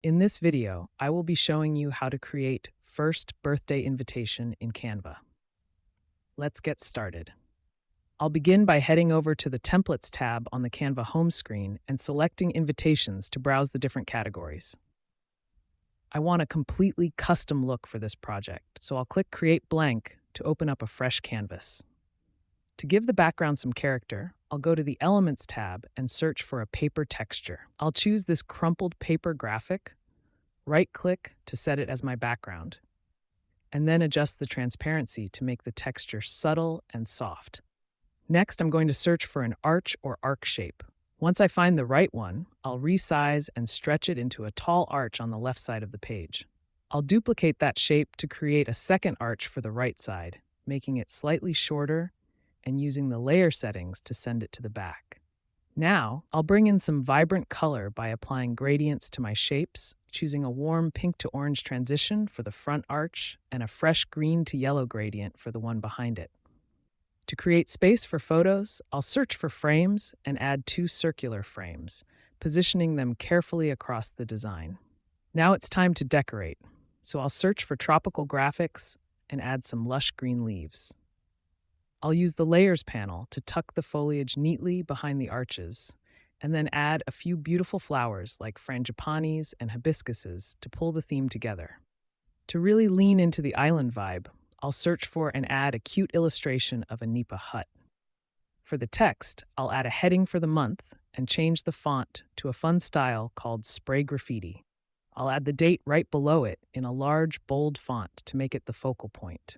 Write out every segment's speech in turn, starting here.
In this video, I will be showing you how to create first birthday invitation in Canva. Let's get started. I'll begin by heading over to the Templates tab on the Canva home screen and selecting invitations to browse the different categories. I want a completely custom look for this project, so I'll click Create Blank to open up a fresh canvas. To give the background some character, I'll go to the Elements tab and search for a paper texture. I'll choose this crumpled paper graphic, right-click to set it as my background, and then adjust the transparency to make the texture subtle and soft. Next, I'm going to search for an arch or arc shape. Once I find the right one, I'll resize and stretch it into a tall arch on the left side of the page. I'll duplicate that shape to create a second arch for the right side, making it slightly shorter and using the layer settings to send it to the back. Now, I'll bring in some vibrant color by applying gradients to my shapes, choosing a warm pink to orange transition for the front arch and a fresh green to yellow gradient for the one behind it. To create space for photos, I'll search for frames and add 2 circular frames, positioning them carefully across the design. Now it's time to decorate, so I'll search for tropical graphics and add some lush green leaves. I'll use the Layers panel to tuck the foliage neatly behind the arches, and then add a few beautiful flowers like frangipanis and hibiscuses to pull the theme together. To really lean into the island vibe, I'll search for and add a cute illustration of a nipa hut. For the text, I'll add a heading for the month and change the font to a fun style called Spray Graffiti. I'll add the date right below it in a large, bold font to make it the focal point.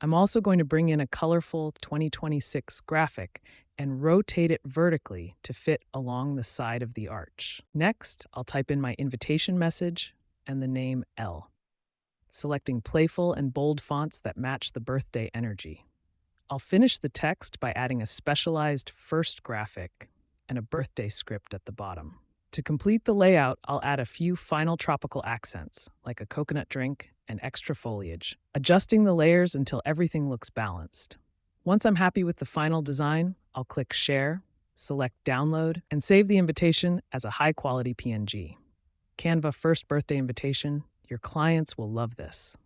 I'm also going to bring in a colorful 2026 graphic and rotate it vertically to fit along the side of the arch. Next, I'll type in my invitation message and the name L, selecting playful and bold fonts that match the birthday energy. I'll finish the text by adding a specialized first graphic and a birthday script at the bottom. To complete the layout, I'll add a few final tropical accents, like a coconut drink and extra foliage, adjusting the layers until everything looks balanced. Once I'm happy with the final design, I'll click Share, select Download, and save the invitation as a high-quality PNG. Canva First Birthday Invitation, your clients will love this.